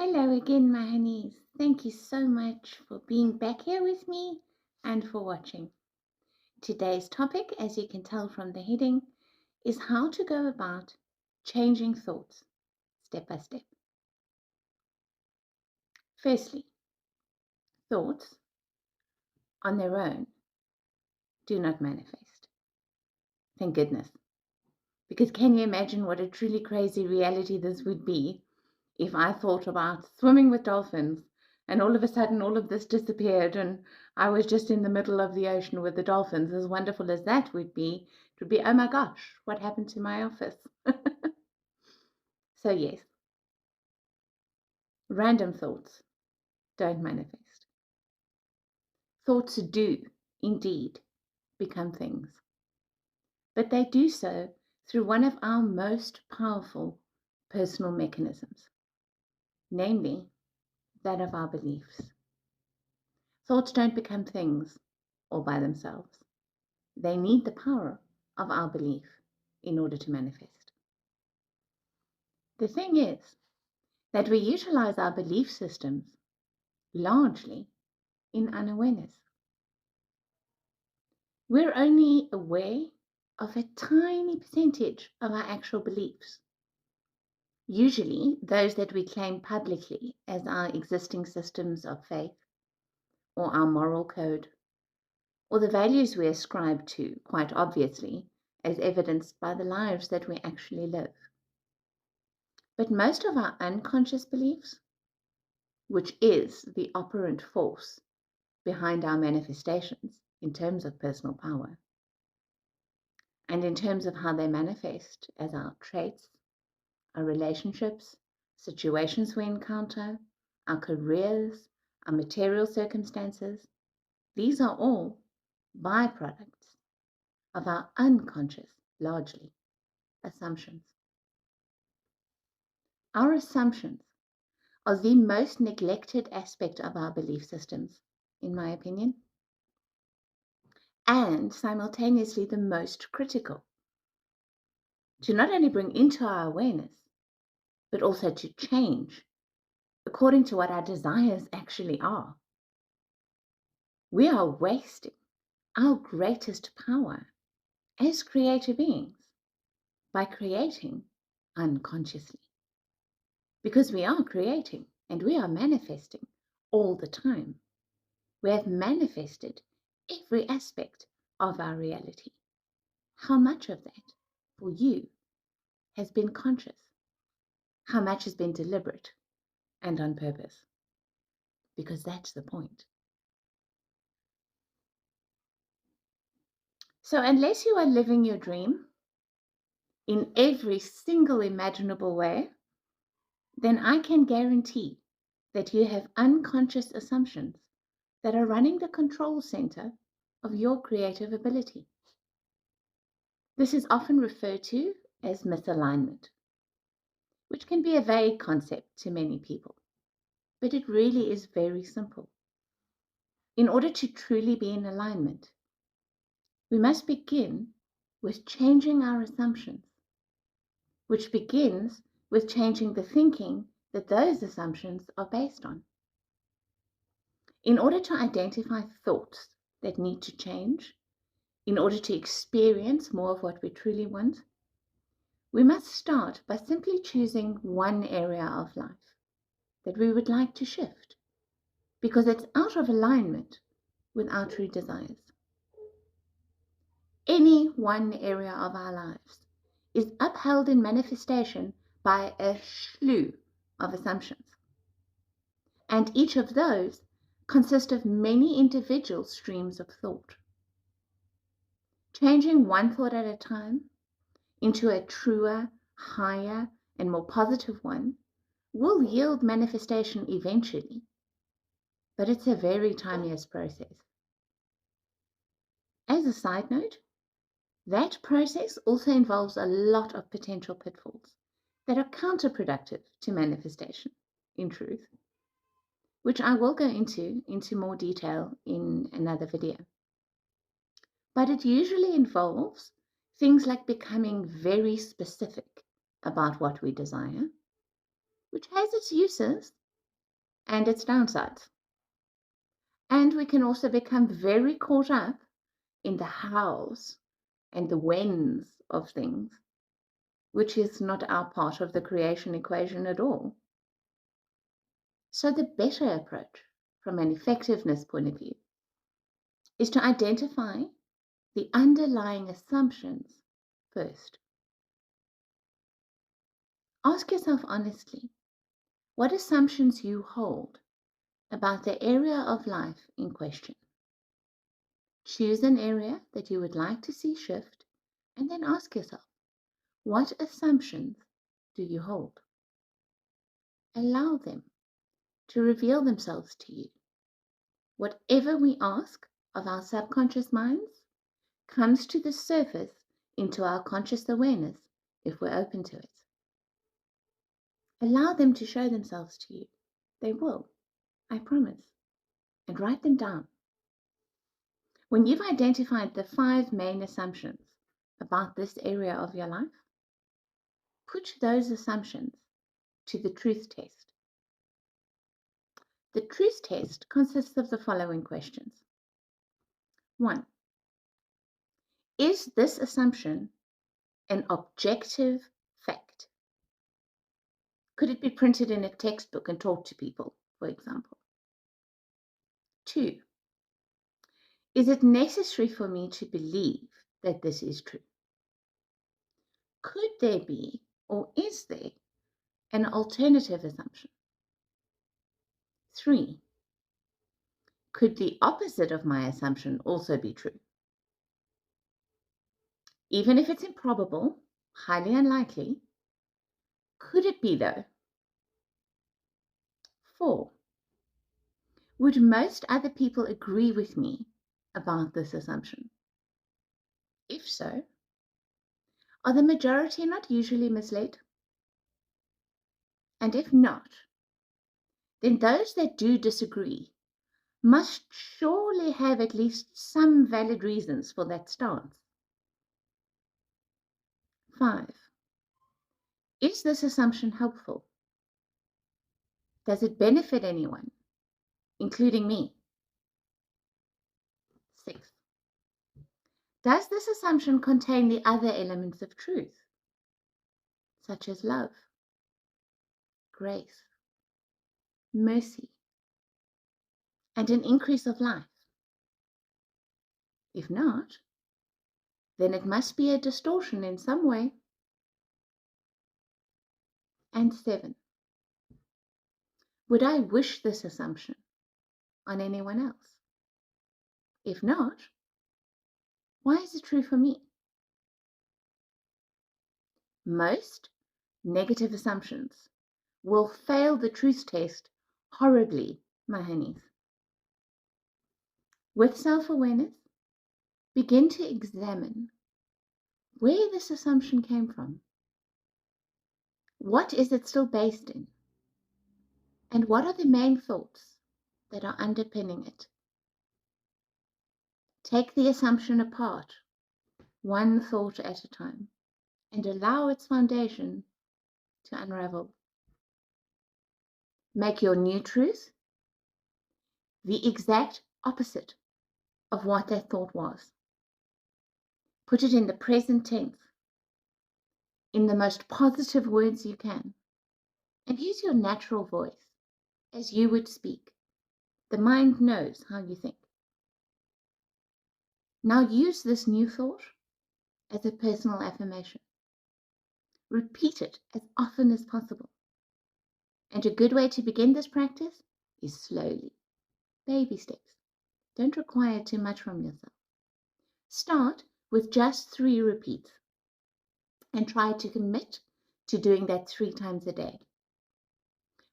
Hello again, my honeys. Thank you so much for being back here with me and for watching. Today's topic, as you can tell from the heading, is how to go about changing thoughts step by step. Firstly, thoughts on their own do not manifest. Thank goodness. Because can you imagine what a truly crazy reality this would be if I thought about swimming with dolphins and all of a sudden all of this disappeared and I was just in the middle of the ocean with the dolphins? As wonderful as that would be, it would be, oh my gosh, what happened to my office? So yes, random thoughts don't manifest. Thoughts do indeed become things, but they do so through one of our most powerful personal mechanisms, namely that of our beliefs. Thoughts don't become things all by themselves. They need the power of our belief in order to manifest. The thing is that we utilize our belief systems largely in unawareness. We're only aware of a tiny percentage of our actual beliefs, usually those that we claim publicly as our existing systems of faith or our moral code, or the values we ascribe to, quite obviously, as evidenced by the lives that we actually live. But most of our unconscious beliefs, which is the operant force behind our manifestations in terms of personal power, and in terms of how they manifest as our traits, our relationships, situations we encounter, our careers, our material circumstances, these are all byproducts of our unconscious, largely, assumptions. Our assumptions are the most neglected aspect of our belief systems, in my opinion, and simultaneously the most critical to not only bring into our awareness, but also to change according to what our desires actually are. We are wasting our greatest power as creator beings by creating unconsciously. Because we are creating and we are manifesting all the time. We have manifested every aspect of our reality. How much of that for you has been conscious? How much has been deliberate and on purpose? Because that's the point. So unless you are living your dream in every single imaginable way, then I can guarantee that you have unconscious assumptions that are running the control center of your creative ability. This is often referred to as misalignment, which can be a vague concept to many people, but it really is very simple. In order to truly be in alignment, we must begin with changing our assumptions, which begins with changing the thinking that those assumptions are based on. In order to identify thoughts that need to change, in order to experience more of what we truly want, we must start by simply choosing one area of life that we would like to shift, because it's out of alignment with our true desires. Any one area of our lives is upheld in manifestation by a slew of assumptions. And each of those consist of many individual streams of thought. Changing one thought at a time into a truer, higher, and more positive one will yield manifestation eventually, but it's a very timeless process. As a side note, that process also involves a lot of potential pitfalls that are counterproductive to manifestation, in truth, which I will go into more detail in another video. But it usually involves things like becoming very specific about what we desire, which has its uses, and its downsides. And we can also become very caught up in the hows and the whens of things, which is not our part of the creation equation at all. So the better approach from an effectiveness point of view is to identify the underlying assumptions first. Ask yourself honestly what assumptions you hold about the area of life in question. Choose an area that you would like to see shift, and then ask yourself, what assumptions do you hold? Allow them to reveal themselves to you. Whatever we ask of our subconscious minds comes to the surface into our conscious awareness if we're open to it. Allow them to show themselves to you. They will, I promise. And write them down. When you've identified the 5 main assumptions about this area of your life, put those assumptions to the truth test. The truth test consists of the following questions. 1. Is this assumption an objective fact? Could it be printed in a textbook and taught to people, for example? 2. Is it necessary for me to believe that this is true? Could there be, or is there, an alternative assumption? 3. Could the opposite of my assumption also be true? Even if it's improbable, highly unlikely, could it be though? 4. Would most other people agree with me about this assumption? If so, are the majority not usually misled? And if not, then those that do disagree must surely have at least some valid reasons for that stance. 5. Is this assumption helpful? Does it benefit anyone, including me? 6. Does this assumption contain the other elements of truth, such as love, grace, mercy, and an increase of life? If not, then it must be a distortion in some way. And 7. Would I wish this assumption on anyone else? If not, why is it true for me? Most negative assumptions will fail the truth test horribly, my honeys. With self-awareness, begin to examine where this assumption came from. What is it still based in? And what are the main thoughts that are underpinning it? Take the assumption apart, one thought at a time, and allow its foundation to unravel. Make your new truth the exact opposite of what that thought was. Put it in the present tense, in the most positive words you can, and use your natural voice as you would speak. The mind knows how you think. Now use this new thought as a personal affirmation. Repeat it as often as possible. And a good way to begin this practice is slowly, baby steps. Don't require too much from yourself. Start with just 3 repeats and try to commit to doing that 3 times a day.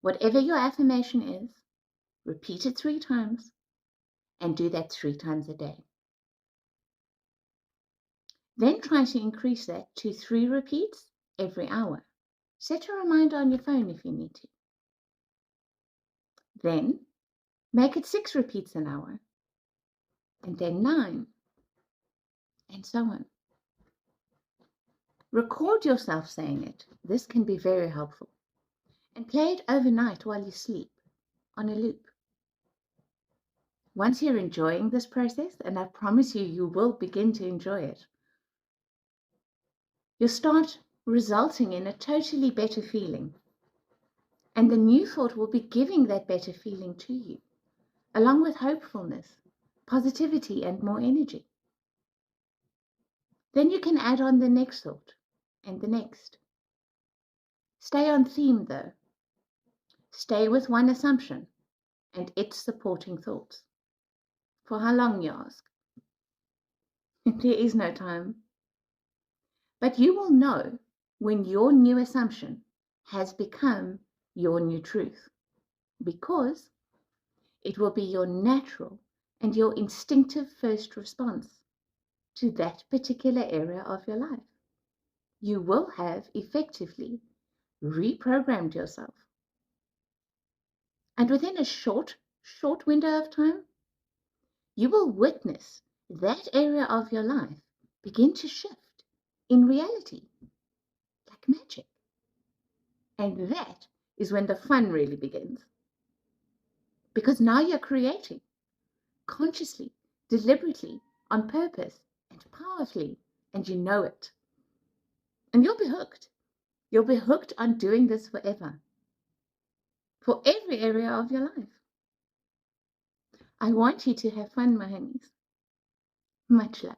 Whatever your affirmation is, repeat it 3 times and do that 3 times a day. Then try to increase that to 3 repeats every hour. Set a reminder on your phone if you need to. Then make it 6 repeats an hour, and then 9, and so on. Record yourself saying it. This can be very helpful. And play it overnight while you sleep. on a loop. Once you're enjoying this process, and I promise you, you will begin to enjoy it, you'll start resulting in a totally better feeling. And the new thought will be giving that better feeling to you, along with hopefulness, positivity, and more energy. Then you can add on the next thought and the next. Stay on theme though. Stay with one assumption and its supporting thoughts. For how long, you ask? There is no time. But you will know when your new assumption has become your new truth, because it will be your natural and your instinctive first response to that particular area of your life. You will have effectively reprogrammed yourself. And within a short window of time, you will witness that area of your life begin to shift in reality, like magic. And that is when the fun really begins. Because now you're creating consciously, deliberately, on purpose, and powerfully, and you know it. And you'll be hooked. You'll be hooked on doing this forever, for every area of your life. I want you to have fun, my honeys. Much love.